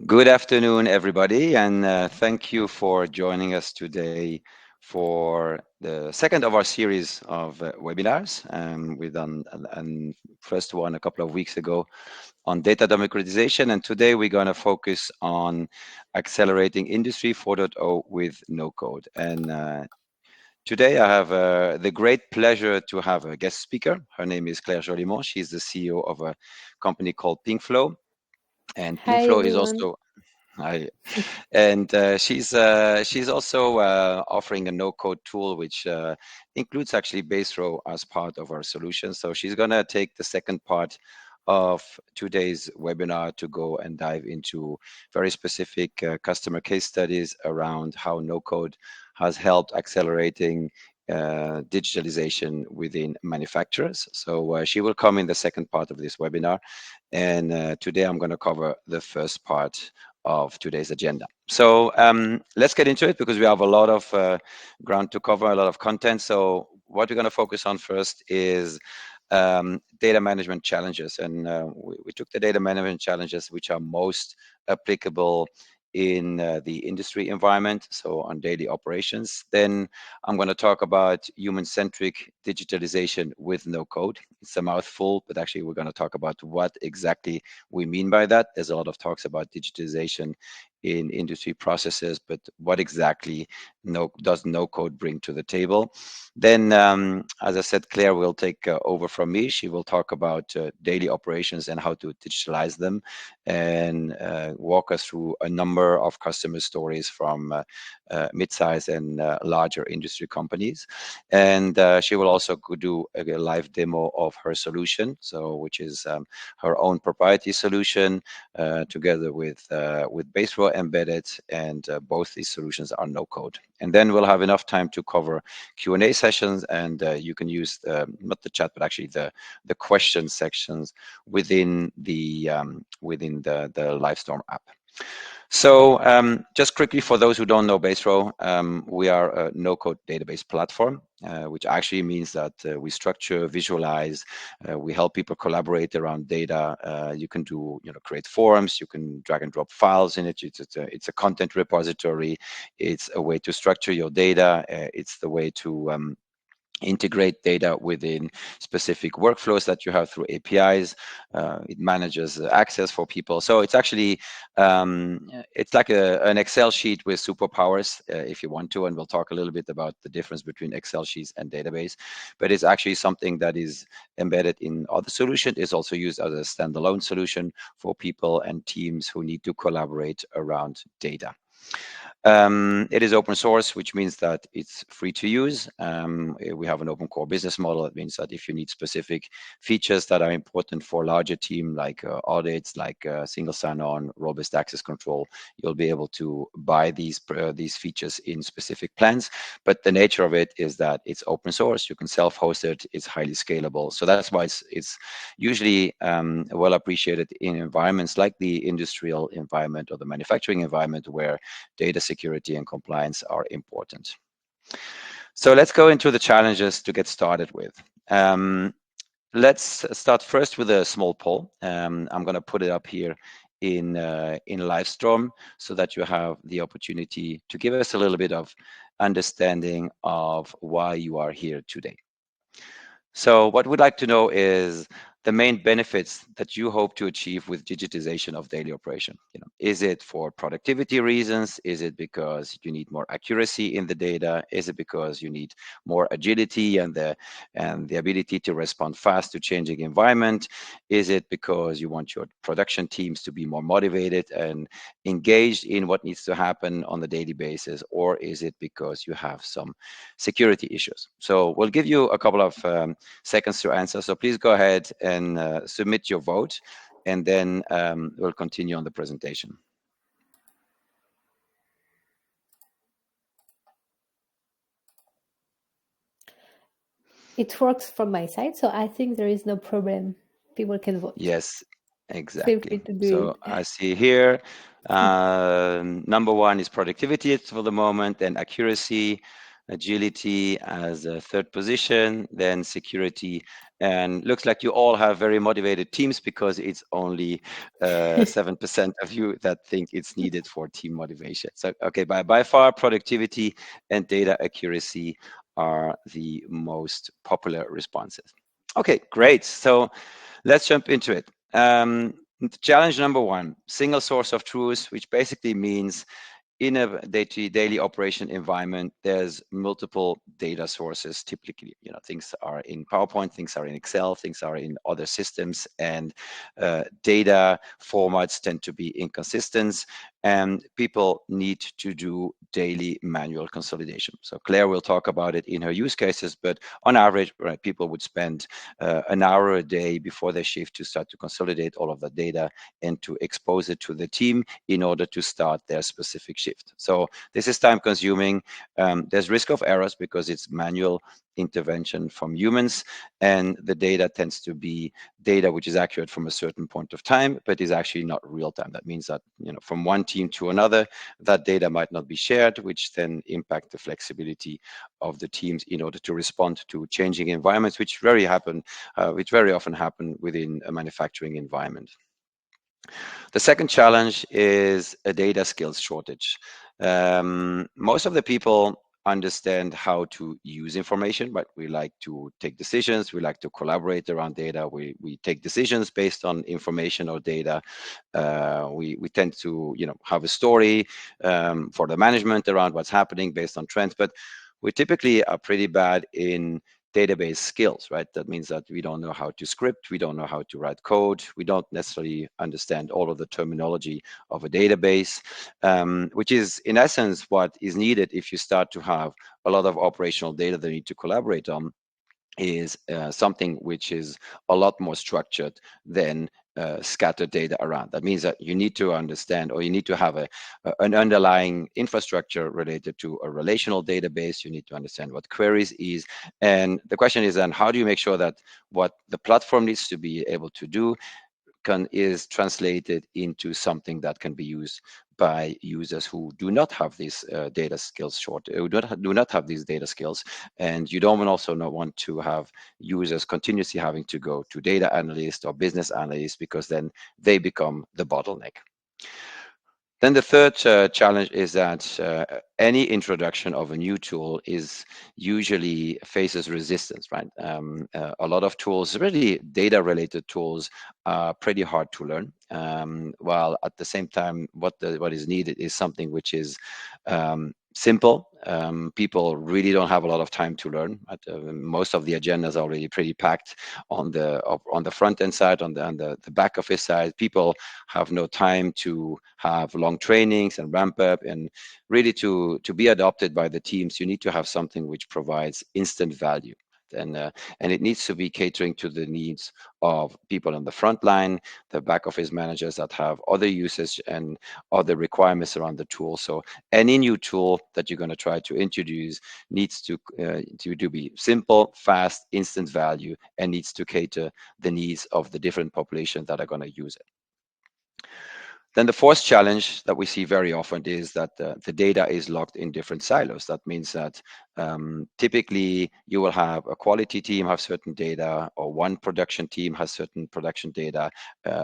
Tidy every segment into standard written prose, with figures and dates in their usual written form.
Good afternoon, everybody, and thank you for joining us today for the second of our series of webinars. We've done a first one a couple of weeks ago on data democratization, and today we're going to focus on accelerating Industry 4.0 with no code. And today I have the great pleasure to have a guest speaker. Her name is Claire Jolimont. She's the CEO of a company called Pinkflow, and Hi Pinkflow is everyone. also Hi. And she's also offering a no-code tool, which includes actually Baserow as part of our solution. So she's going to take the second part of today's webinar to go and dive into very specific customer case studies around how no-code has helped accelerating digitalization within manufacturers. So she will come in the second part of this webinar. And today I'm going to cover the first part of today's agenda. So let's get into it because we have a lot of ground to cover, a lot of content. So what we're going to focus on first is data management challenges. And we took the data management challenges which are most applicable in the industry environment, so on daily operations. Then I'm going to talk about human-centric digitalization with no code. It's a mouthful, but actually we're going to talk about what exactly we mean by that. There's a lot of talks about digitalization in industry processes, but what exactly does no code bring to the table? Then, as I said, Claire will take over from me. She will talk about daily operations and how to digitalize them, and walk us through a number of customer stories from mid-size and larger industry companies. And she will also do a live demo of her solution, so which is her own proprietary solution together with Baserow embedded, and both these solutions are no code. And then we'll have enough time to cover Q&A sessions, and you can use not the chat, but actually the question sections within the Livestorm app. So just quickly, for those who don't know Baserow, we are a no-code database platform, which actually means that we structure, visualize, we help people collaborate around data. You can do, create forms, you can drag and drop files in it. It's a content repository. It's a way to structure your data. It's the way to integrate data within specific workflows that you have through APIs. It manages access for people. So it's actually, it's like an Excel sheet with superpowers, if you want to, and we'll talk a little bit about the difference between Excel sheets and database. But it's actually something that is embedded in other solutions. It's also used as a standalone solution for people and teams who need to collaborate around data. It is open source, which means that it's free to use. We have an open core business model. It means that if you need specific features that are important for a larger team, like audits, like single sign-on, robust access control, you'll be able to buy these features in specific plans. But the nature of it is that it's open source. You can self-host it. It's highly scalable. So that's why it's usually well appreciated in environments like the industrial environment or the manufacturing environment, where data security and compliance are important. So let's go into the challenges to get started with. Let's start first with a small poll. I'm going to put it up here in Livestorm so that you have the opportunity to give us a little bit of understanding of why you are here today. So what we'd like to know is the main benefits that you hope to achieve with digitization of daily operation. Is it for productivity reasons? Is it because you need more accuracy in the data? Is it because you need more agility and the ability to respond fast to changing environment? Is it because you want your production teams to be more motivated and engaged in what needs to happen on the daily basis? Or is it because you have some security issues? So we'll give you a couple of seconds to answer. So please go ahead and submit your vote, and then we'll continue on the presentation. It works from my side, so I think there is no problem. People can vote. Yes, Feel free exactly. to do So it. I see here, number one is productivity for the moment, then accuracy, agility as a third position, then security. And looks like you all have very motivated teams because it's only 7% of you that think it's needed for team motivation. So, okay, by far, productivity and data accuracy are the most popular responses. Okay, great. So let's jump into it. Challenge number one, single source of truth, which basically means in a daily operation environment, there's multiple data sources. Typically, things are in PowerPoint, things are in Excel, things are in other systems, and data formats tend to be inconsistent, and people need to do daily manual consolidation. So Claire will talk about it in her use cases, but on average, right, people would spend an hour a day before their shift to start to consolidate all of the data and to expose it to the team in order to start their specific shift. So this is time consuming. There's risk of errors because it's manual intervention from humans, and the data tends to be data which is accurate from a certain point of time, but is actually not real time. That means that from one team to another, that data might not be shared, which then impact the flexibility of the teams in order to respond to changing environments, which very often happen within a manufacturing environment. The second challenge is a data skills shortage. Most of the people understand how to use information, but we like to take decisions. We like to collaborate around data. We take decisions based on information or data. We tend to have a story for the management around what's happening based on trends, but we typically are pretty bad in database skills, right? That means that we don't know how to script, we don't know how to write code, we don't necessarily understand all of the terminology of a database, which is in essence what is needed if you start to have a lot of operational data that you need to collaborate on, is something which is a lot more structured than scattered data around. That means that you need to understand, or you need to have an underlying infrastructure related to a relational database. You need to understand what queries is. And the question is then, how do you make sure that what the platform needs to be able to do is translated into something that can be used by users who do not have these data skills who do not have these data skills. And you don't also not want to have users continuously having to go to data analysts or business analysts, because then they become the bottleneck. Then the third challenge is that any introduction of a new tool is usually faces resistance, right? A lot of tools, really data-related tools, are pretty hard to learn. While at the same time, what is needed is something which is simple. People really don't have a lot of time to learn. Most of the agendas are already pretty packed on the front end side, on the back office side. People have no time to have long trainings and ramp up, and really to be adopted by the teams, you need to have something which provides instant value. And it needs to be catering to the needs of people on the front line, the back office managers that have other usage and other requirements around the tool. So any new tool that you're going to try to introduce needs to be simple, fast, instant value, and needs to cater the needs of the different populations that are going to use it. Then the fourth challenge that we see very often is that the data is locked in different silos. That means that typically you will have a quality team have certain data, or one production team has certain production data,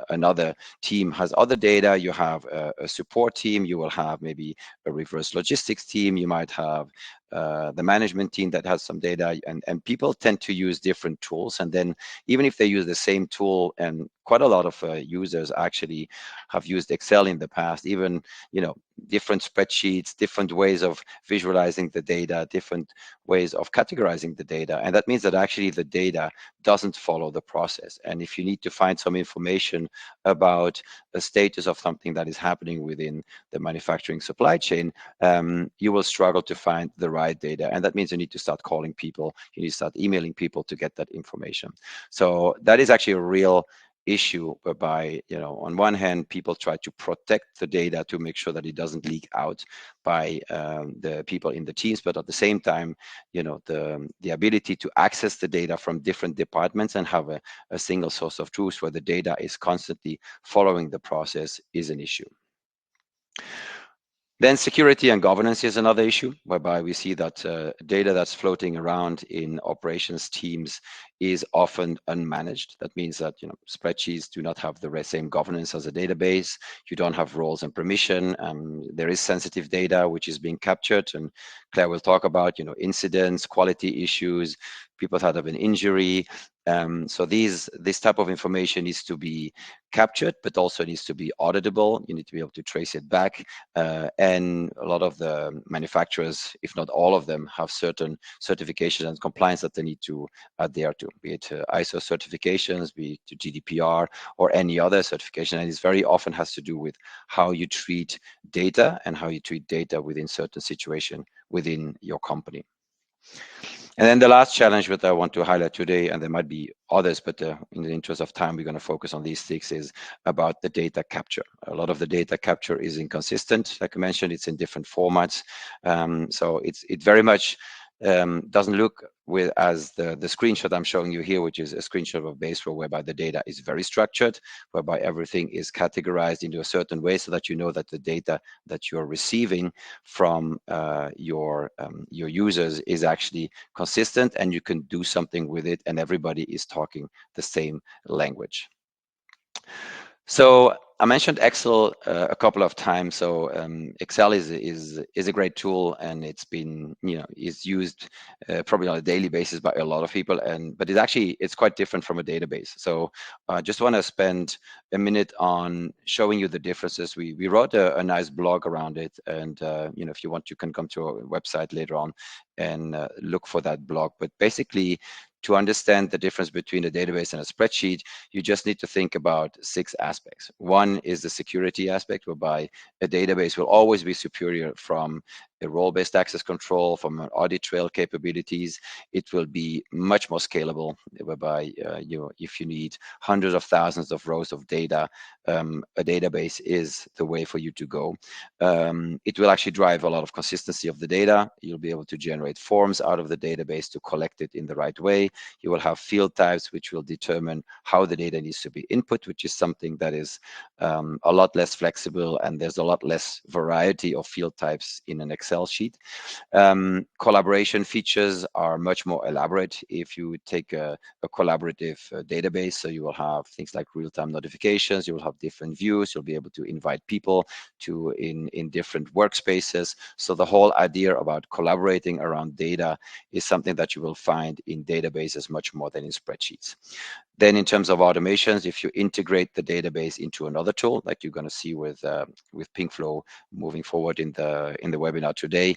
another team has other data, you have a support team, you will have maybe a reverse logistics team, you might have the management team that has some data, and people tend to use different tools. And then even if they use the same tool, and quite a lot of users actually have used Excel in the past, even different spreadsheets, different ways of visualizing the data, different ways of categorizing the data. And that means that actually the data doesn't follow the process. And if you need to find some information about the status of something that is happening within the manufacturing supply chain, you will struggle to find the right data. And that means you need to start calling people, you need to start emailing people to get that information. So that is actually a real issue, whereby on one hand people try to protect the data to make sure that it doesn't leak out by the people in the teams, but at the same time the ability to access the data from different departments and have a single source of truth where the data is constantly following the process is an issue. Then security and governance is another issue, whereby we see that data that's floating around in operations teams is often unmanaged. That means that spreadsheets do not have the same governance as a database. You don't have roles and permission. There is sensitive data which is being captured, and Claire will talk about incidents, quality issues, people that have an injury. So this type of information needs to be captured, but also needs to be auditable. You need to be able to trace it back. And a lot of the manufacturers, if not all of them, have certain certifications and compliance that they need to adhere to, be it ISO certifications, be it GDPR, or any other certification. And it very often has to do with how you treat data and how you treat data within certain situation within your company. And then the last challenge that I want to highlight today, and there might be others, but in the interest of time, we're going to focus on these six, is about the data capture. A lot of the data capture is inconsistent. Like I mentioned, it's in different formats. So it very much doesn't look as the screenshot I'm showing you here, which is a screenshot of Baserow, whereby the data is very structured, whereby everything is categorized into a certain way so that you know that the data that you're receiving from your users is actually consistent and you can do something with it and everybody is talking the same language. So I mentioned Excel a couple of times. So Excel is a great tool, and it's been is used probably on a daily basis by a lot of people. But it's quite different from a database. So I just want to spend a minute on showing you the differences. We wrote a nice blog around it, and if you want, you can come to our website later on and look for that blog. But basically, to understand the difference between a database and a spreadsheet, you just need to think about 6 aspects. One is the security aspect, whereby a database will always be superior from a role-based access control, from an audit trail capabilities. It will be much more scalable, whereby if you need hundreds of thousands of rows of data, a database is the way for you to go. It will actually drive a lot of consistency of the data. You'll be able to generate forms out of the database to collect it in the right way. You will have field types which will determine how the data needs to be input, which is something that is a lot less flexible, and there's a lot less variety of field types in an Excel sheet. Collaboration features are much more elaborate if you take a collaborative database. So you will have things like real-time notifications, you will have different views, you'll be able to invite people to in different workspaces. So the whole idea about collaborating around data is something that you will find in databases much more than in spreadsheets. Then in terms of automations, if you integrate the database into another tool, like you're going to see with PinkFlow moving forward in the webinar today,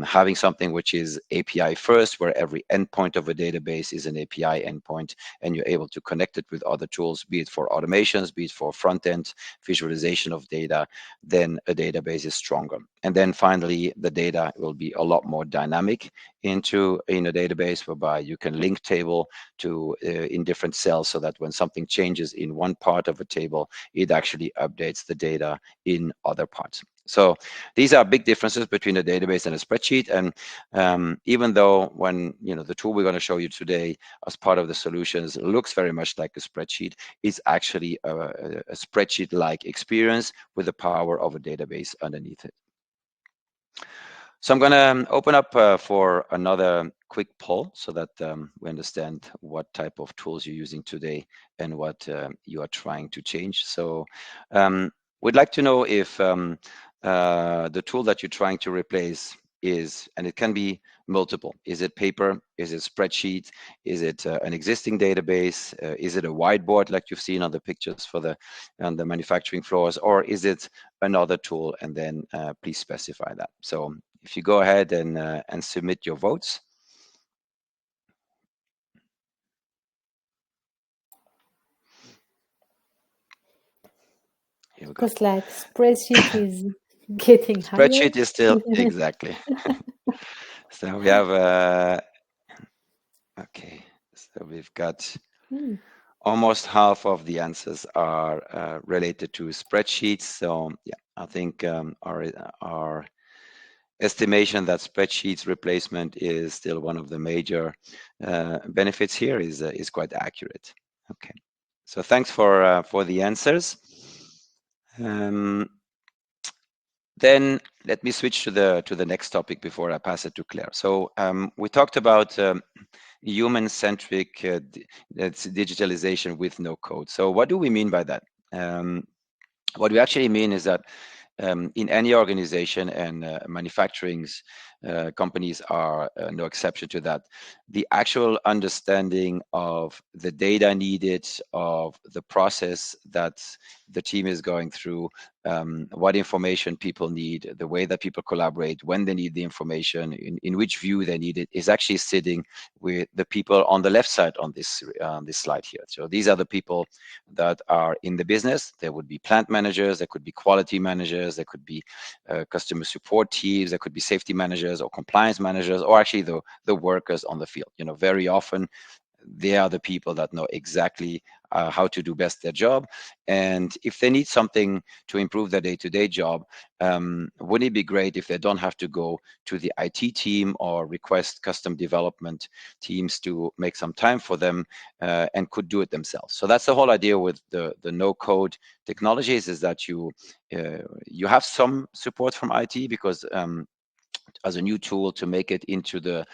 having something which is API first, where every endpoint of a database is an API endpoint, and you're able to connect it with other tools, be it for automations, be it for front-end visualization of data, then a database is stronger. And then finally, the data will be a lot more dynamic in a database, whereby you can link table to in different cells, so that when something changes in one part of a table, it actually updates the data in other parts. So these are big differences between a database and a spreadsheet. And even though when the tool we're going to show you today as part of the solutions looks very much like a spreadsheet, it's actually a spreadsheet-like experience with the power of a database underneath it. So I'm going to open up for another quick poll so that we understand what type of tools you're using today and what you are trying to change. So we'd like to know if the tool that you're trying to replace is, and it can be multiple. Is it paper? Is it spreadsheet? Is it an existing database? Is it a whiteboard like you've seen on the pictures on the manufacturing floors? Or is it another tool? And then please specify that. So if you go ahead and submit your votes. Here we go. Because like spreadsheet is getting higher. Spreadsheet is still, exactly. So we have, okay, so we've got almost half of the answers are related to spreadsheets. So yeah, I think our estimation that spreadsheets replacement is still one of the major benefits here is quite accurate. Okay, so thanks for the answers. Then let me switch to the next topic before I pass it to Claire. So we talked about human-centric digitalization with no code. So what do we mean by that? What we actually mean is that in any organization, and manufacturing companies are no exception to that, the actual understanding of the data needed, of the process that the team is going through, what information people need, the way that people collaborate, when they need the information, in which view they need it, is actually sitting with the people on the left side on this slide here. So these are the people that are in the business. There would be plant managers, there could be quality managers, there could be customer support teams, there could be safety managers or compliance managers, or actually the workers on the field. You know, very often they are the people that know exactly how to do best their job. And if they need something to improve their day-to-day job, wouldn't it be great if they don't have to go to the IT team or request custom development teams to make some time for them, and could do it themselves? So that's the whole idea with the no-code technologies, is that you have some support from IT, because as a new tool to make it into the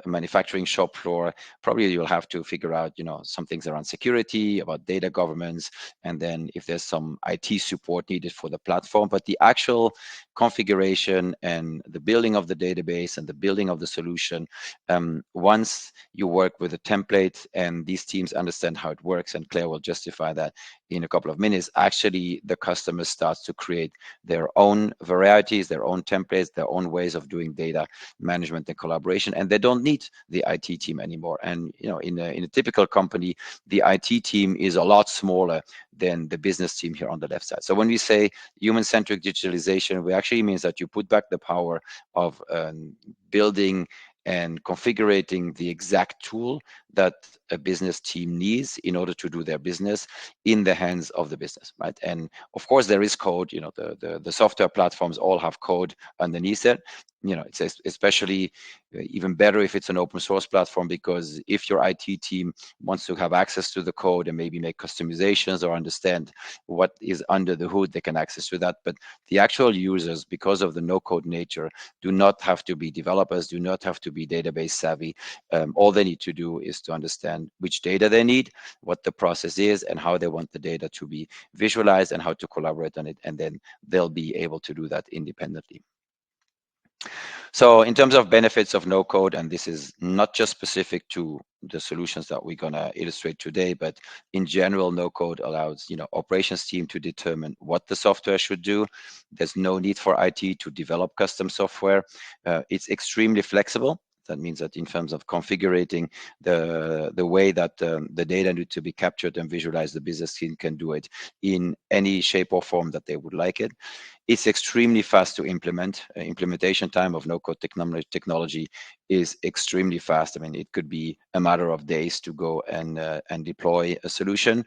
manufacturing shop floor, probably you'll have to figure out, you know, some things around security, about data governance, and then if there's some IT support needed for the platform. But the actual configuration and the building of the database and the building of the solution, once you work with a template and these teams understand how it works, and Claire will justify that in a couple of minutes, actually the customer starts to create their own varieties, their own templates, their own ways of doing data management and collaboration, and they don't need the IT team anymore. And you know, in a typical company, the IT team is a lot smaller than the business team here on the left side. So when we say human-centric digitalization, we actually means that you put back the power of building and configuring the exact tool that a business team needs in order to do their business in the hands of the business, right? And of course, there is code. You know, the software platforms all have code underneath it. You know, it's especially even better if it's an open source platform, because if your IT team wants to have access to the code and maybe make customizations or understand what is under the hood, they can access to that. But the actual users, because of the no-code nature, do not have to be developers, do not have to be database savvy. All they need to do is to understand which data they need, what the process is, and how they want the data to be visualized and how to collaborate on it, and then they'll be able to do that independently. So in terms of benefits of no code, and this is not just specific to the solutions that we're going to illustrate today, but in general, no code allows, you know, operations team to determine what the software should do. There's no need for IT to develop custom software. It's extremely flexible. That means that in terms of configuring the way that the data need to be captured and visualized, the business team can do it in any shape or form that they would like it. It's extremely fast to implement. Implementation time of no-code technology is extremely fast. I mean, it could be a matter of days to go and deploy a solution.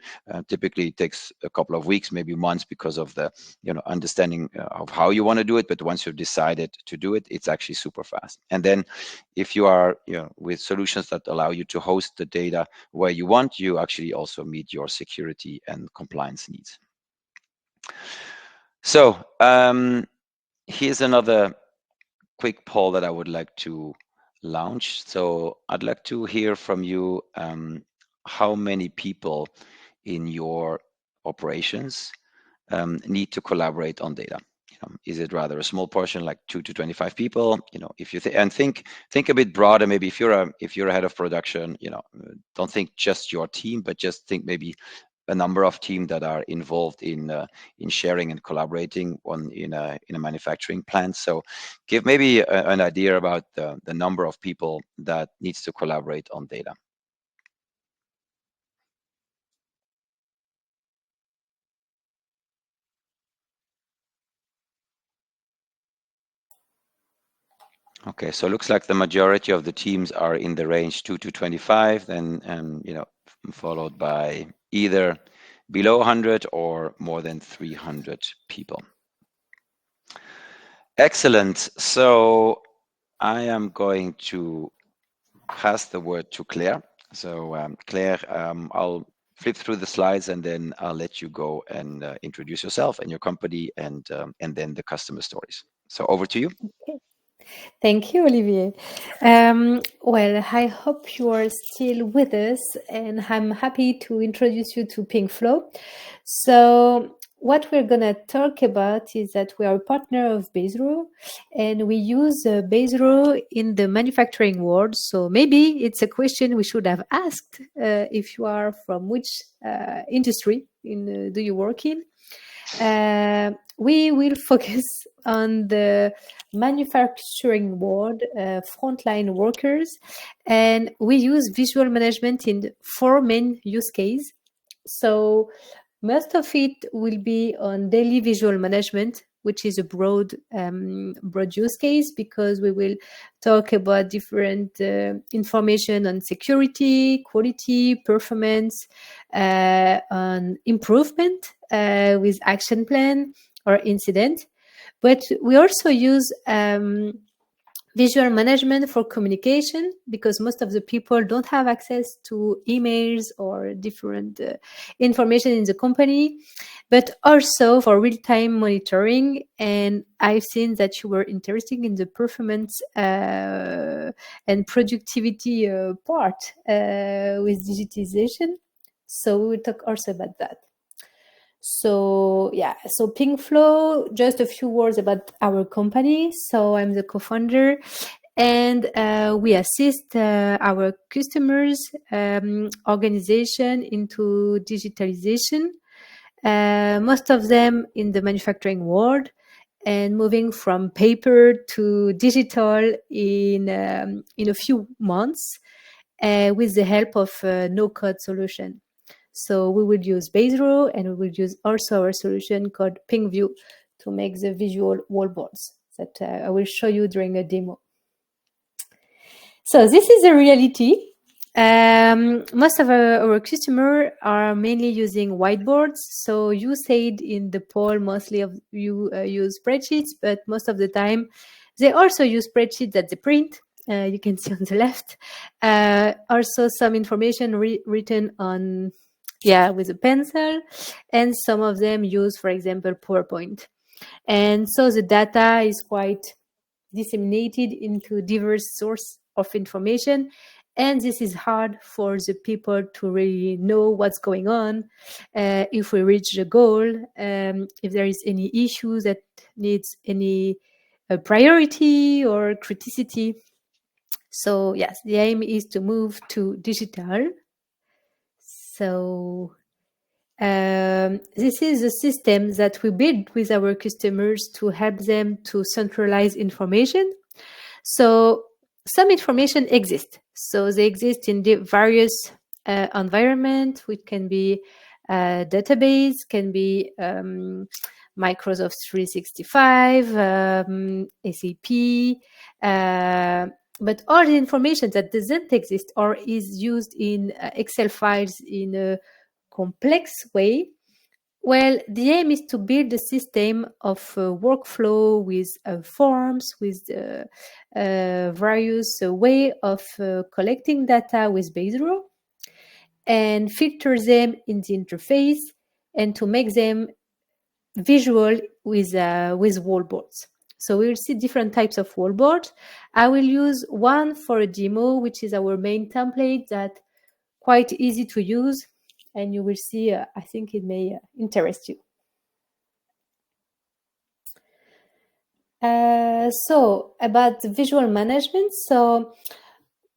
Typically, it takes a couple of weeks, maybe months, because of the, you know, understanding of how you want to do it. But once you've decided to do it, it's actually super fast. And then, if you are, you know, with solutions that allow you to host the data where you want, you actually also meet your security and compliance needs. So here's another quick poll that I would like to launch. So I'd like to hear from you, how many people in your operations need to collaborate on data. You know, is it rather a small portion, like 2 to 25 people? You know, if you think a bit broader, maybe if you're a head of production, you know, don't think just your team, but just think maybe a number of teams that are involved in sharing and collaborating in a manufacturing plant. So give maybe an idea about the number of people that needs to collaborate on data. Okay, so it looks like the majority of the teams are in the range 2 to 25, then you know, followed by either below 100 or more than 300 people. Excellent. So I am going to pass the word to Claire. So Claire, I'll flip through the slides, and then I'll let you go and introduce yourself and your company, and then the customer stories. So over to you. Okay. Thank you, Olivier. Well, I hope you are still with us, and I'm happy to introduce you to PinkFlow. So, what we're going to talk about is that we are a partner of Baserow, and we use Baserow in the manufacturing world. So, maybe it's a question we should have asked if you are from which industry do you work in. We will focus on the manufacturing world, frontline workers, and we use visual management in 4 main use cases. So most of it will be on daily visual management, which is a broad use case, because we will talk about different information on security, quality, performance, on improvement with action plan or incident. But we also use visual management for communication, because most of the people don't have access to emails or different information in the company, but also for real-time monitoring. And I've seen that you were interested in the performance and productivity part with digitalization. So we will talk also about that. So so PinkFlow, just a few words about our company. So I'm the co-founder, and we assist our customers organization into digitalization, most of them in the manufacturing world, and moving from paper to digital in a few months with the help of no-code solution. So we will use Baserow, and we will use also our solution called PinkView to make the visual wallboards that I will show you during a demo. So this is a reality. Most of our customers are mainly using whiteboards. So you said in the poll, mostly of you use spreadsheets, but most of the time they also use spreadsheets that they print. You can see on the left. Also some information written on with a pencil, and some of them use, for example, PowerPoint. And so the data is quite disseminated into diverse sources of information, and this is hard for the people to really know what's going on, if we reach the goal, if there is any issue that needs any priority or criticity. So yes, the aim is to move to digital. So this is a system that we build with our customers to help them to centralize information. So some information exists. So they exist in the various environments, which can be database, can be Microsoft 365, SAP, but all the information that doesn't exist or is used in Excel files in a complex way, well, the aim is to build a system of workflow with forms, with various way of collecting data with Baserow, and filter them in the interface, and to make them visual with wallboards. So we will see different types of wallboards. I will use one for a demo, which is our main template that quite easy to use, and you will see, I think it may interest you. So about the visual management. So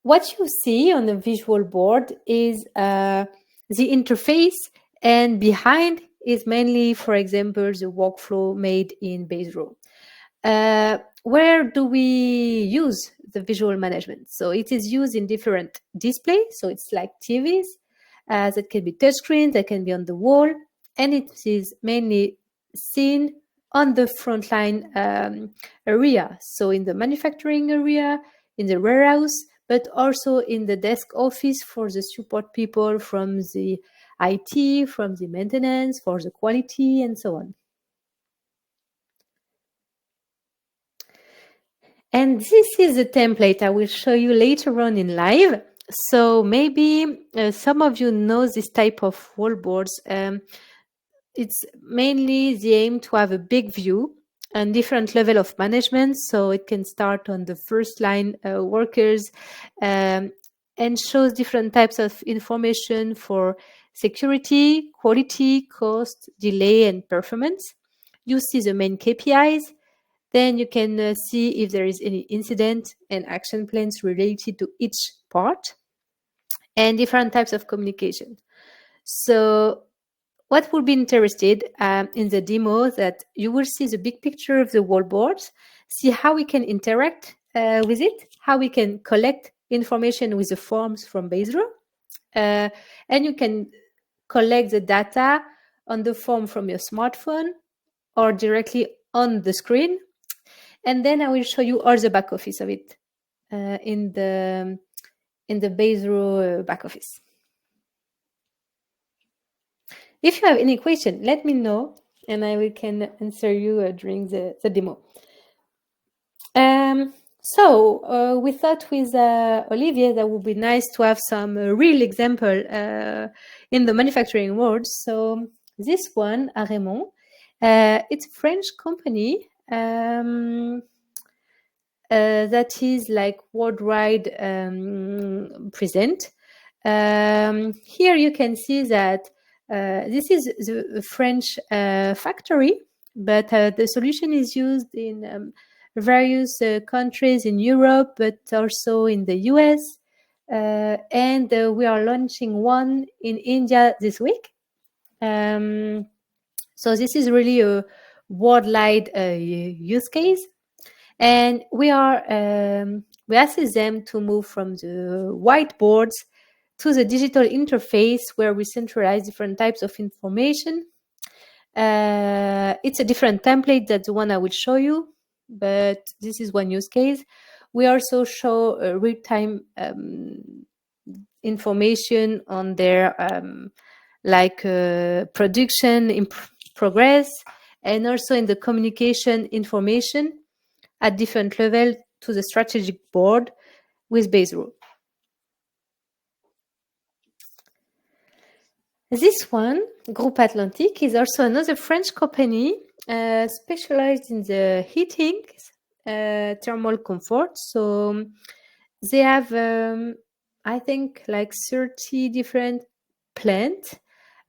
what you see on the visual board is the interface, and behind is mainly, for example, the workflow made in Baserow. Where do we use the visual management? So it is used in different displays. So it's like TVs that can be touchscreen, that can be on the wall, and it is mainly seen on the frontline area. So in the manufacturing area, in the warehouse, but also in the desk office for the support people from the IT, from the maintenance, for the quality, and so on. And this is a template I will show you later on in live. So maybe some of you know this type of wallboards. It's mainly the aim to have a big view and different level of management. So it can start on the first line workers and shows different types of information for security, quality, cost, delay, and performance. You see the main KPIs. Then you can see if there is any incident and action plans related to each part and different types of communication. So what would be interested in the demo that you will see the big picture of the wallboard, see how we can interact with it, how we can collect information with the forms from Baserow, and you can collect the data on the form from your smartphone or directly on the screen. And then I will show you all the back office of it in the Baserow back office. If you have any question, let me know, and I can answer you during the demo. So we thought with Olivier that would be nice to have some real example in the manufacturing world. So this one, Araymond, it's a French company that is like worldwide present. Here you can see that this is the French factory, but the solution is used in various countries in Europe, but also in the US. And we are launching one in India this week. So this is really a worldwide use case. And we assist them to move from the whiteboards to the digital interface where we centralize different types of information. It's a different template than the one I will show you, but this is one use case. We also show real-time information on their production in progress, and also in the communication information at different level to the strategic board with Baserow. This one, Groupe Atlantic, is also another French company specialized in the heating, thermal comfort. So they have, I think, like 30 different plants.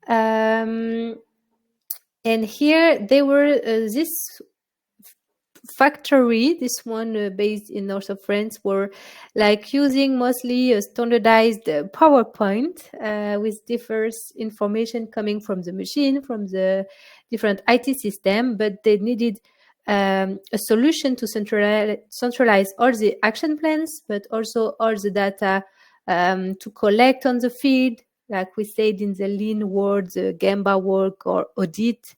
And here they were, this factory, this one based in north of France, were like using mostly a standardized PowerPoint with diverse information coming from the machine, from the different IT system, but they needed a solution to centralize all the action plans, but also all the data to collect on the field, like we said in the lean world, the Gemba work or audit.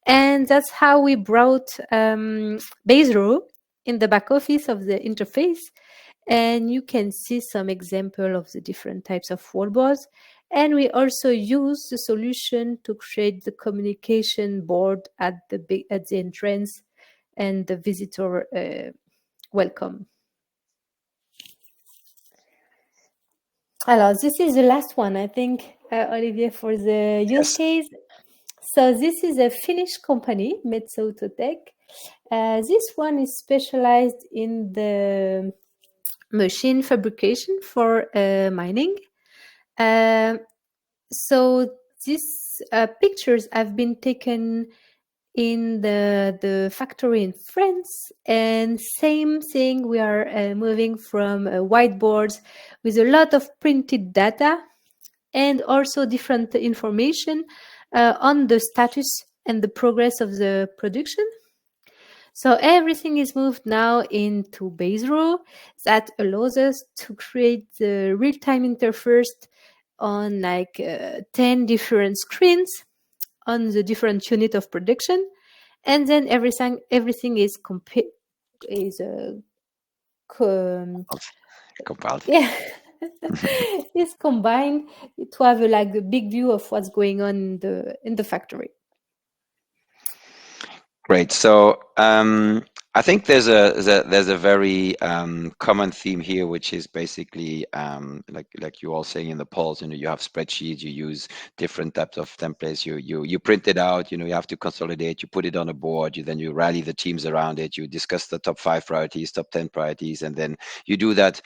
And that's how we brought Baserow in the back office of the interface. And you can see some example of the different types of wallboards. And we also use the solution to create the communication board at the entrance and the visitor welcome. Alors, this is the last one, I think, Olivier, for the use case. So this is a Finnish company, Metso Otoutec. This one is specialized in the machine fabrication for mining. So these pictures have been taken in the factory in France, and same thing, we are moving from whiteboards with a lot of printed data and also different information on the status and the progress of the production. So everything is moved now into Baserow. That allows us to create the real-time interface on like 10 different screens on the different unit of production, and then everything is compiled. Yeah. Is combined to have a big view of what's going on in the factory. Great. So I think there's a very common theme here, which is basically like you all saying in the polls. You have spreadsheets, you use different types of templates. You print it out. You have to consolidate. You put it on a board. You rally the teams around it. You discuss the top 5 priorities, top 10 priorities, and then you do that.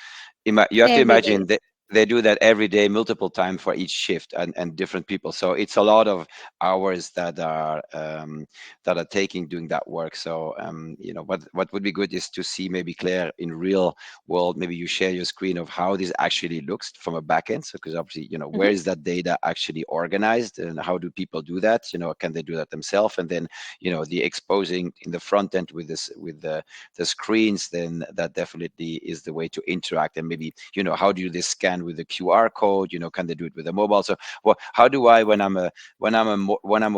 You have to every imagine day. that they do that every day, multiple times for each shift, and different people. So it's a lot of hours that are taking doing that work. So what would be good is to see maybe Claire in real world. Maybe you share your screen of how this actually looks from a backend. So because obviously where is that data actually organized, and how do people do that? Can they do that themselves? And then the exposing in the front end with the screens, then that definitely is the way to interact. And maybe how do they scan with the QR code? Can they do it with a mobile? So how do I, when I'm a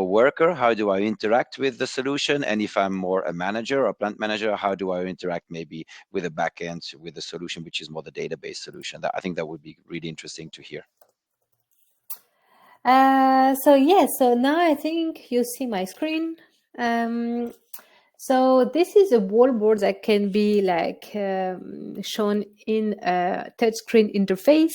worker, how do I interact with the solution? And if I'm more a manager or plant manager, how do I interact maybe with the backend with the solution, which is more the database solution? I think that would be really interesting to hear. So yes, so now I think you see my screen. So this is a wallboard that can be shown in a touchscreen interface,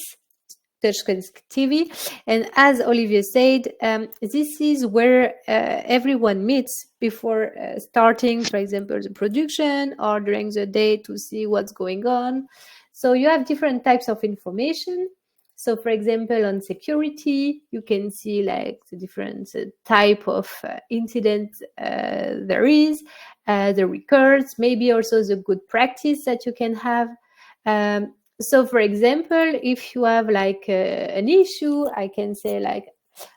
touchscreen TV. And as Olivier said, this is where everyone meets before starting, for example, the production or during the day to see what's going on. So you have different types of information. So for example, on security, you can see the different type of incident there is, the records, maybe also the good practice that you can have. So for example, if you have an issue, I can say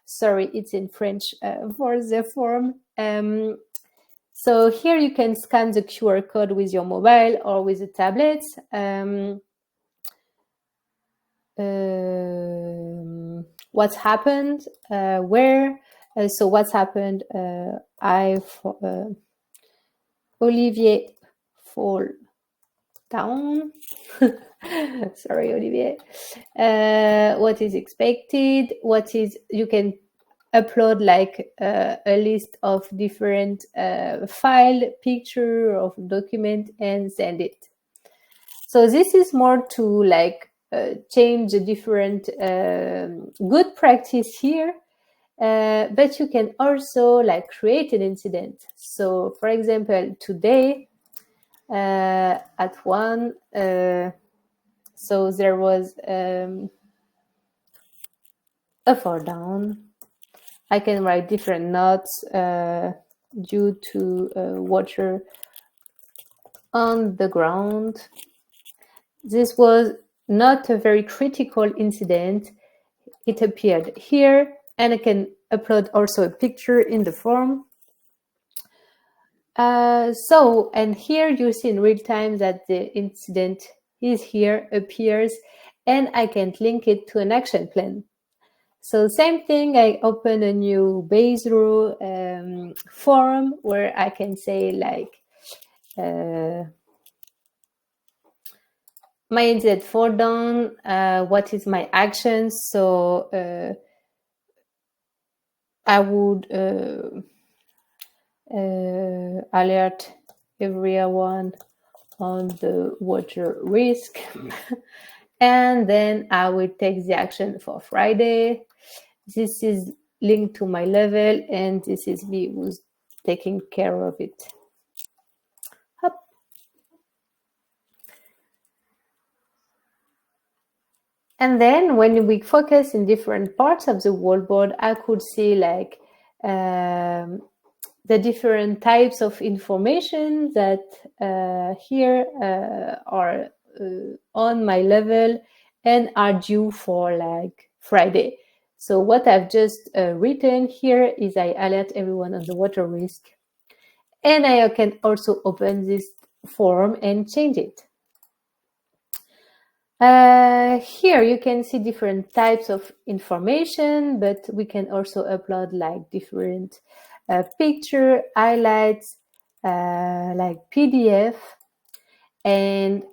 sorry, it's in French for the form. So here you can scan the QR code with your mobile or with a tablet. What's happened, where, so what's happened, Olivier fall down. Sorry, Olivier. What is expected, you can upload a list of different file, picture of document and send it. So this is more to change the different good practice here, but you can also create an incident. So for example, today at 1, so there was a fall down. I can write different notes due to water on the ground. This was not a very critical incident. It appeared here, and I can upload also a picture in the form. And here you see in real time that the incident is here, appears, and I can link it to an action plan. So same thing, I open a new Baserow forum where I can say my incident fall down, what is my action? So I would alert everyone on the water risk. And then I will take the action for Friday. This is linked to my level, and this is me who's taking care of it. Hop. And then when we focus in different parts of the wallboard, I could see the different types of information that here are on my level and are due for Friday. So what I've just written here is I alert everyone on the water risk. And I can also open this form and change it. Here you can see different types of information, but we can also upload different picture, highlights, PDF, and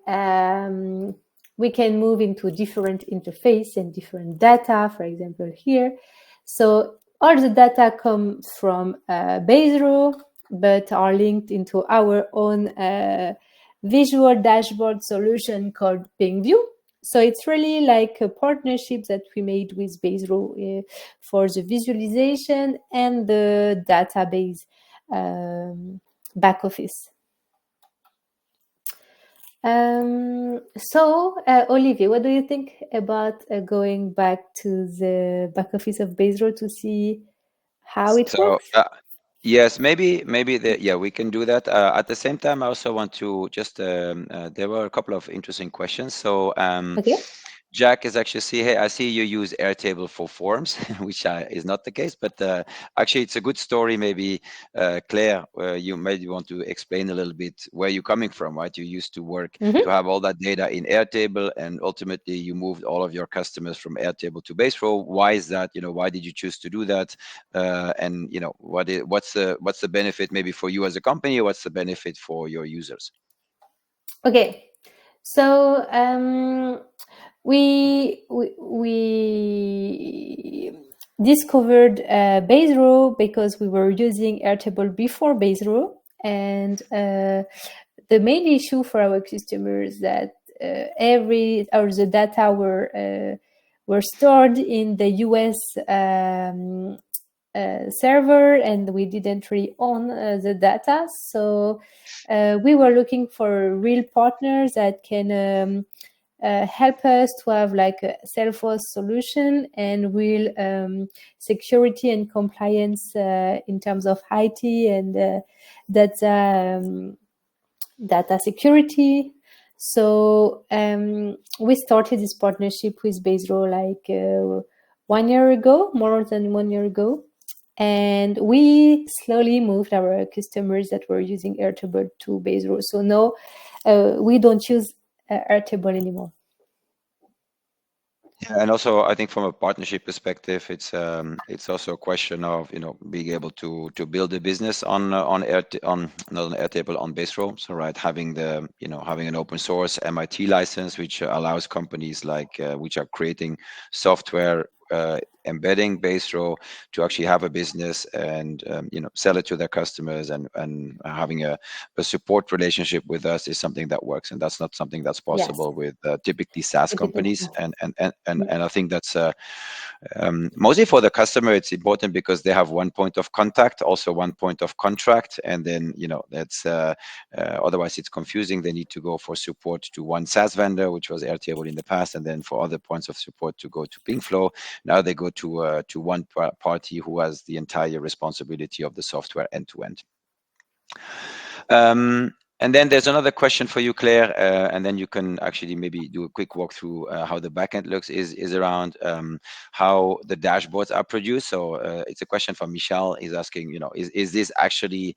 we can move into different interface and different data, for example, here. So all the data comes from Baserow. but are linked into our own visual dashboard solution called PingView. So it's really like a partnership that we made with Baserow for the visualization and the database back office. Olivier, what do you think about going back to the back office of Baserow to see how it So works? yes, maybe yeah, we can do that. At the same time, I also want to just there were a couple of interesting questions. So Okay. Jack is actually see, hey, I see you use Airtable for forms, which is not the case, but actually it's a good story. Maybe Claire, you maybe want to explain a little bit where you're coming from, right? You used to work to Mm-hmm. have all that data in Airtable, and ultimately you moved all of your customers from Airtable to Baserow. Why is that? Why did you choose to do that? And what's the benefit maybe for you as a company? What's the benefit for your users? Okay. So we discovered Baserow because we were using Airtable before Baserow, and the main issue for our customers that every or the data were stored in the US server, and we didn't really own the data. So we were looking for real partners that can help us to have like a self-host solution and real security and compliance in terms of IT and data data security. So we started this partnership with Baserow like 1 year ago, more than 1 year ago. And we slowly moved our customers that were using Airtable to Baserow. So now we don't use Airtable anymore. Yeah, and also I think from a partnership perspective, it's also a question of being able to build a business on on not on Airtable, on Baserow. So right, having the having an open source MIT license, which allows companies like which are creating software embedding Baserow to actually have a business and sell it to their customers, and having a support relationship with us is something that works, and that's not something that's Yes, possible with typically SaaS typical. companies. And I think that's mostly for the customer. It's important because they have one point of contact, also one point of contract, and then that's otherwise it's confusing. They need to go for support to one SaaS vendor, which was Airtable in the past, and then for other points of support to go to PingFlow. Now they go to one party who has the entire responsibility of the software end to end. And then there's another question for you, Claire, and then you can actually maybe do a quick walkthrough how the backend looks. Is around how the dashboards are produced. So it's a question from Michelle. He's asking, is this actually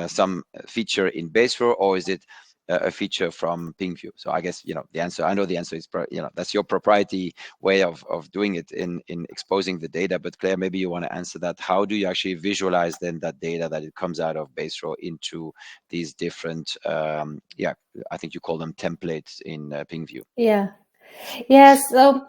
some feature in Baserow, or is it a feature from PingView? So I guess the answer. I know the answer is that's your proprietary way of doing it in exposing the data. But Claire, maybe you want to answer that. How do you actually visualize then that data that it comes out of Baserow into these different I think you call them templates in PingView? Yeah. Yes, so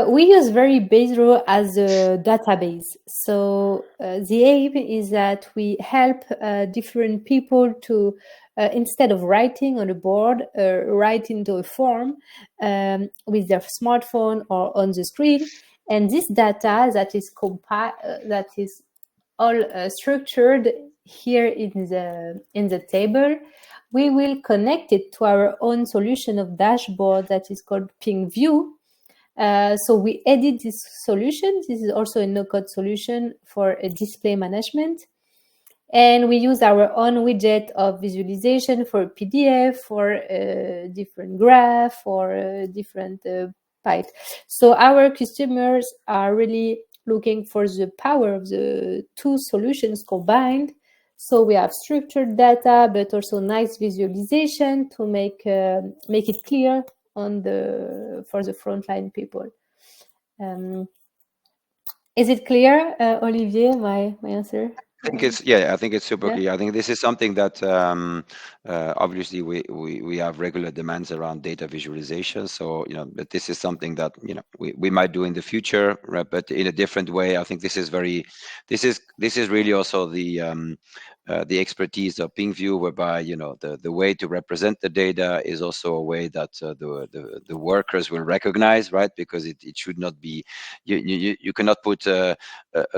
we use very Baserow as a database. So the aim is that we help different people to, instead of writing on a board, write into a form with their smartphone or on the screen. And this data that is all structured here in the table, we will connect it to our own solution of dashboard that is called PingView. So we edit this solution. This is also a no-code solution for a display management. And we use our own widget of visualization for PDF, for different graph, or different pipe. So our customers are really looking for the power of the two solutions combined. So we have structured data, but also nice visualization to make it clear for the frontline people. Is it clear, Olivier? My answer. I think it's super Yeah. clear. I think this is something that obviously we have regular demands around data visualization. So but this is something that we might do in the future, right? But in a different way. I think this is really also the the expertise of PingView, whereby the way to represent the data is also a way that the workers will recognize, right? Because it should not be you cannot put a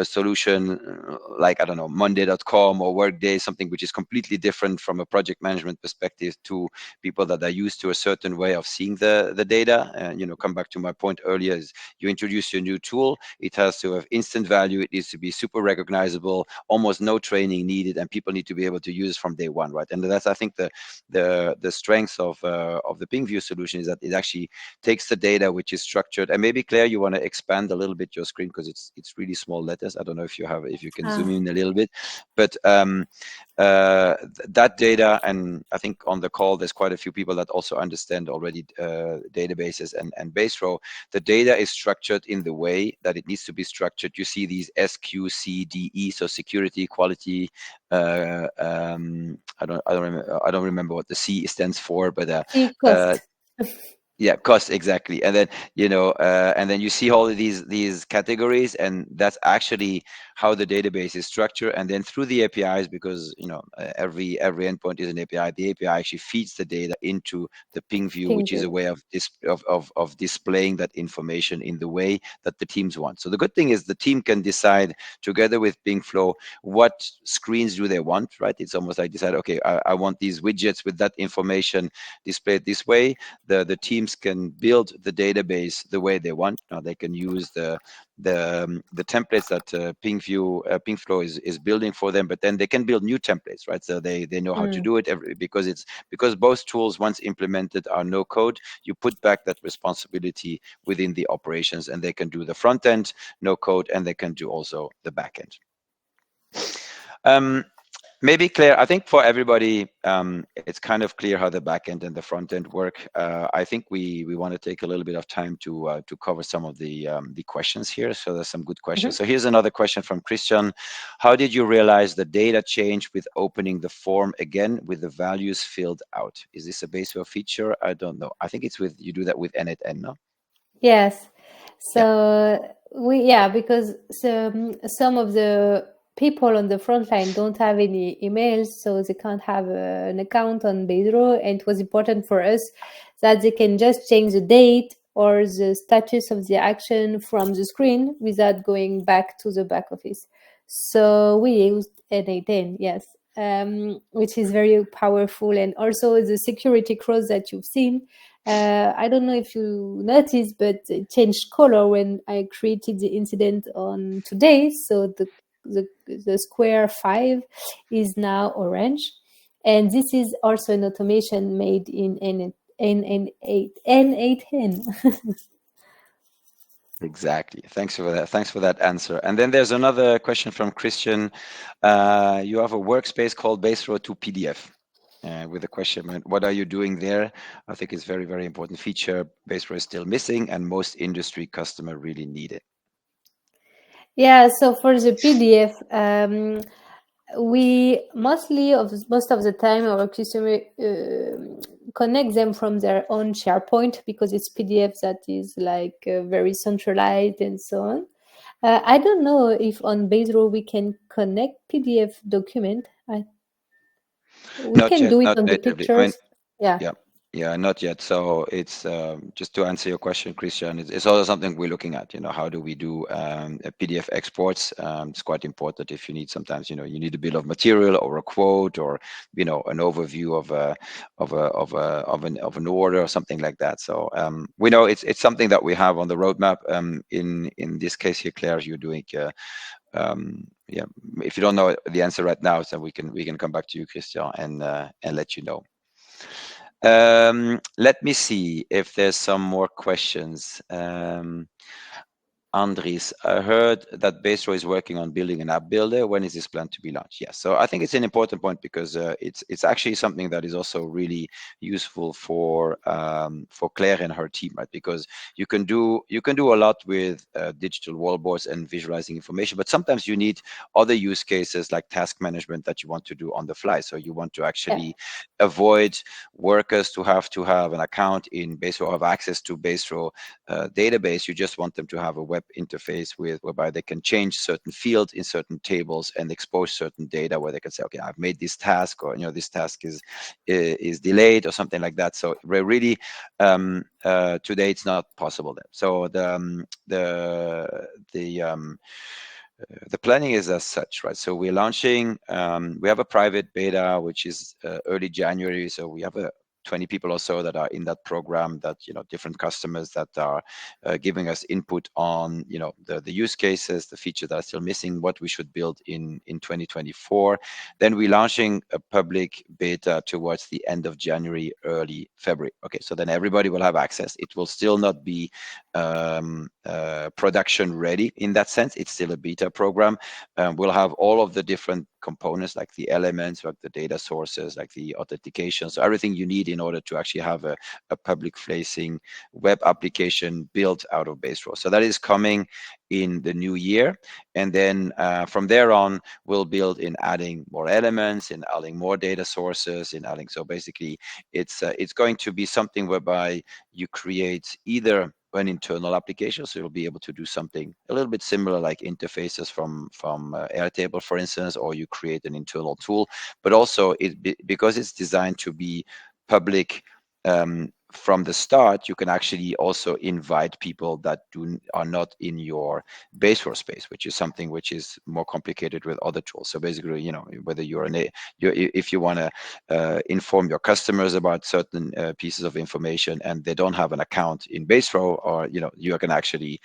solution like, I don't know, Monday.com or Workday, something which is completely different from a project management perspective to people that are used to a certain way of seeing the data. And come back to my point earlier: is you introduce your new tool, it has to have instant value, it needs to be super recognizable, almost no training needed, and people need to be able to use it from day one, right? And that's, I think, the strength of the PingView solution, is that it actually takes the data which is structured. And maybe, Claire, you want to expand a little bit your screen, because it's really small letters. I don't know if you can zoom in a little bit, but that data, and I think on the call there's quite a few people that also understand already databases and Baserow. The data is structured in the way that it needs to be structured. You see these SQCDE, so security, quality. I don't remember what the C stands for, but See uh, cost. yeah, cost, exactly. And then and then you see all of these categories, and that's actually how the database is structured. And then through the APIs, because every endpoint is an API, the API actually feeds the data into the ping view, which is a PingView. way of displaying that information in the way that the teams want. So the good thing is the team can decide together with PingFlow what screens do they want, right? It's almost like decide, okay, I want these widgets with that information displayed this way. The teams can build the database the way they want. Now they can use the templates that PingFlow is building for them, but then they can build new templates, right? So they know how to do it because both tools, once implemented, are no code. You put back that responsibility within the operations, and they can do the front end no code, and they can do also the back end. Maybe, Claire, I think for everybody, it's kind of clear how the back end and the front end work. I think we want to take a little bit of time to cover some of the questions here. So there's some good questions. So here's another question from Christian: how did you realize the data changed with opening the form again with the values filled out? Is this a Baserow feature? I don't know. I think it's you do that with N8N, no? Yes. Yeah. So because some of the people on the front line don't have any emails, so they can't have an account on Baserow, and it was important for us that they can just change the date or the status of the action from the screen without going back to the back office. So we used N8N, yes, which is very powerful, and also the security cross that you've seen. I don't know if you noticed, but it changed color when I created the incident on today. So the square 5 is now orange. And this is also an automation made in N8N. Exactly. Thanks for that. Thanks for that answer. And then there's another question from Christian. You have a workspace called Baserow to PDF. With a question, what are you doing there? I think it's very, very important feature. Baserow is still missing, and most industry customer really need it. Yeah, so for the PDF, we most of the time our customer connect them from their own SharePoint because it's PDF that is like very centralized and so on. I don't know if on Baserow we can connect PDF document. We Not can yet, do it not on the natively. I mean, pictures. Yeah. yeah, yeah, not yet. So it's just to answer your question, Christian. It's also something we're looking at. How do we do PDF exports? It's quite important. If you need, sometimes you need a bill of material or a quote, or an overview of an order or something like that. So we know it's something that we have on the roadmap. In this case here, Claire, you're doing. Yeah, if you don't know the answer right now, so we can come back to you, Christian, and let you know. Let me see if there's some more questions. Andres, I heard that Baserow is working on building an app builder. When is this planned to be launched? Yes, so I think it's an important point because it's actually something that is also really useful for Claire and her team, right? Because you can do a lot with digital wallboards and visualizing information, but sometimes you need other use cases like task management that you want to do on the fly. So you want to actually avoid workers to have an account in Baserow, have access to Baserow database. You just want them to have a web web interface whereby they can change certain fields in certain tables and expose certain data where they can say, okay, I've made this task, or this task is delayed or something like that. So we're really today it's not possible there. So the planning is as such, right? So we're launching, we have a private beta, which is early January. So we have 20 people or so that are in that program, that different customers that are giving us input on the use cases, the features that are still missing, what we should build in 2024. Then we're launching a public beta towards the end of January, early February. Okay, so then everybody will have access. It will still not be production ready in that sense. It's still a beta program. We'll have all of the different components, like the elements, like the data sources, like the authentication, so everything you need in order to actually have a public facing web application built out of Baserow. So that is coming in the new year, and then from there on we'll build in adding more elements, in adding more data sources, in adding, so basically it's going to be something whereby you create either an internal application, so you'll be able to do something a little bit similar, like interfaces from Airtable, for instance, or you create an internal tool. But also, because it's designed to be public from the start, you can actually also invite people that are not in your Baserow space, which is something which is more complicated with other tools. So basically, whether if you want to inform your customers about certain pieces of information and they don't have an account in Baserow, or you can actually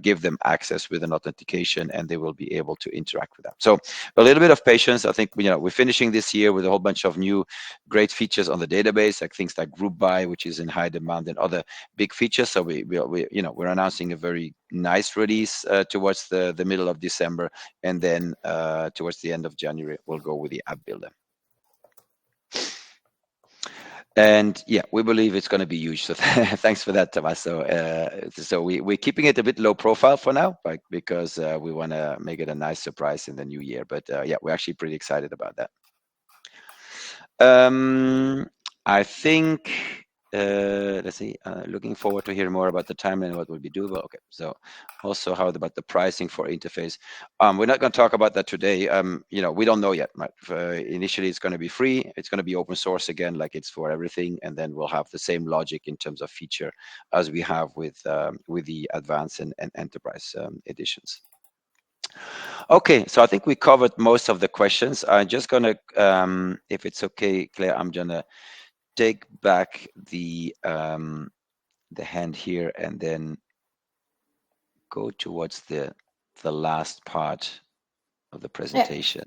give them access with an authentication, and they will be able to interact with that. So a little bit of patience. I think we're finishing this year with a whole bunch of new great features on the database, like things like group by, which is in high demand, and other big features. So we're announcing a very nice release towards the middle of December, and then towards the end of January we'll go with the app builder. And yeah, we believe it's going to be huge. So thanks for that, Tommaso. So we're keeping it a bit low profile for now, because we want to make it a nice surprise in the new year. But yeah, we're actually pretty excited about that. I think, let's see, looking forward to hear more about the timeline and what will be doable. Okay, so also how about the pricing for interface? We're not going to talk about that today. We don't know yet, right? Initially, it's going to be free. It's going to be open source again, like it's for everything. And then we'll have the same logic in terms of feature as we have with the advanced and enterprise editions. Okay, so I think we covered most of the questions. I'm just gonna, if it's okay, Claire, I'm gonna take back the hand here and then go towards the last part of the presentation.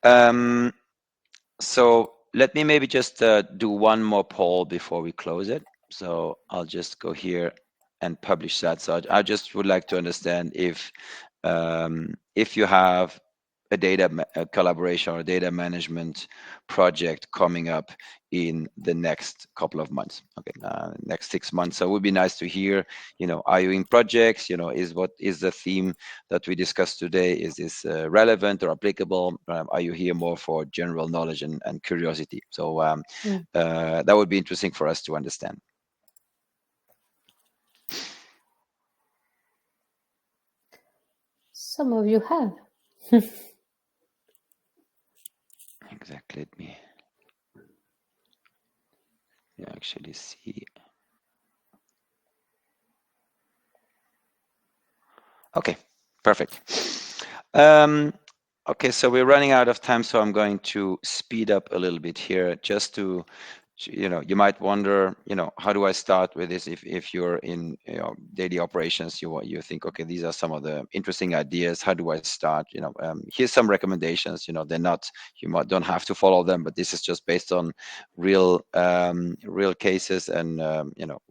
Yeah. So let me maybe just do one more poll before we close it. So I'll just go here and publish that. So I just would like to understand if you have a data collaboration or data management project coming up in the next couple of months, okay, next 6 months. So it would be nice to hear, are you in projects, what is the theme that we discussed today? Is this relevant or applicable? Are you here more for general knowledge and curiosity? So that would be interesting for us to understand. Some of you have. Exactly. Let me actually see. Okay, perfect. Okay, so we're running out of time, so I'm going to speed up a little bit here, just to, you might wonder, how do I start with this? If you're in daily operations, you think, okay, these are some of the interesting ideas. How do I start? Here's some recommendations. They're not, don't have to follow them, but this is just based on real cases and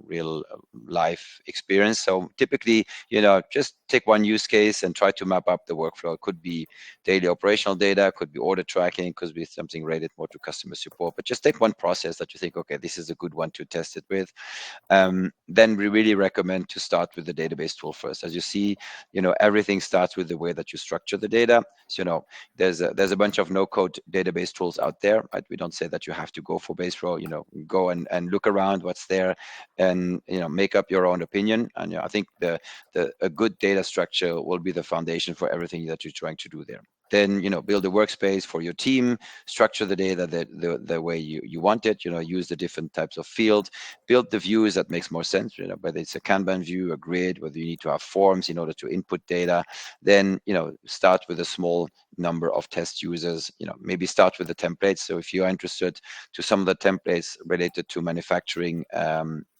real life experience. So typically, just take one use case and try to map up the workflow. It could be daily operational data, could be order tracking, could be something related more to customer support. But just take one process that you think, okay, this is a good one to test it with. Then we really recommend to start with the database tool first. As you see, everything starts with the way that you structure the data. So, there's a bunch of no-code database tools out there, right? We don't say that you have to go for Baserow. Go and look around what's there, and make up your own opinion. And I think a good data structure will be the foundation for everything that you're trying to do there. Then build a workspace for your team, structure the data the way you want it. Use the different types of field, build the views that makes more sense. Whether it's a Kanban view, a grid, whether you need to have forms in order to input data. Then start with a small number of test users. Maybe start with the templates. So if you are interested to some of the templates related to manufacturing,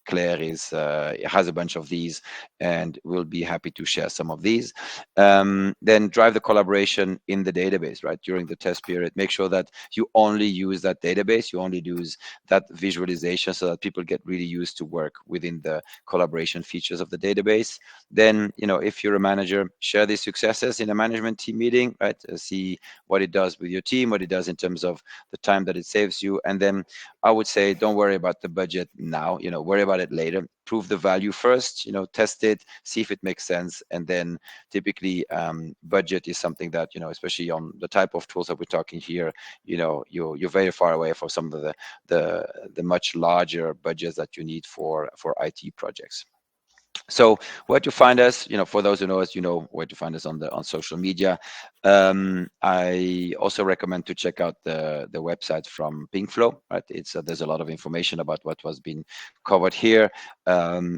Claire has a bunch of these, and we'll be happy to share some of these. Then drive the collaboration in the database, right? During the test period, make sure that you only use that database, you only use that visualization, so that people get really used to work within the collaboration features of the database. Then, if you're a manager, share these successes in a management team meeting, right? See what it does with your team, what it does in terms of the time that it saves you. And then I would say, don't worry about the budget now, worry about it later. Prove the value first, test it, see if it makes sense. And then typically budget is something that, especially on the type of tools that we're talking here, you're very far away from some of the much larger budgets that you need for IT projects. So where to find us, for those who know us, where to find us on social media. I also recommend to check out the website from Pinkflow, right? There's a lot of information about what was being covered here. If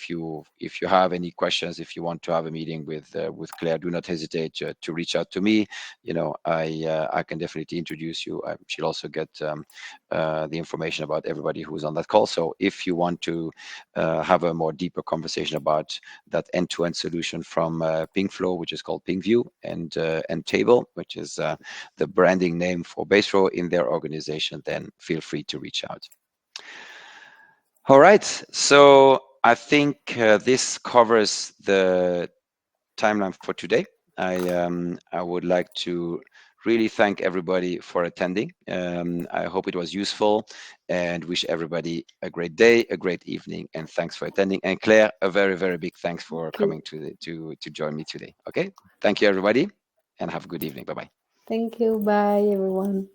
you have any questions, if you want to have a meeting with Claire, do not hesitate to reach out to me. I can definitely introduce you. She'll also get the information about everybody who's on that call. So if you want to have a more deeper conversation about that end-to-end solution from Pinkflow, which is called PinkView, and Table, which is the branding name for Baserow in their organization, then feel free to reach out. All right, so I think this covers the timeline for today. I would like to really thank everybody for attending. I hope it was useful, and wish everybody a great day, a great evening, and thanks for attending. And Claire, a very, very big thanks for coming to join me today. Okay, thank you everybody, and have a good evening. Bye-bye. Thank you. Bye, everyone.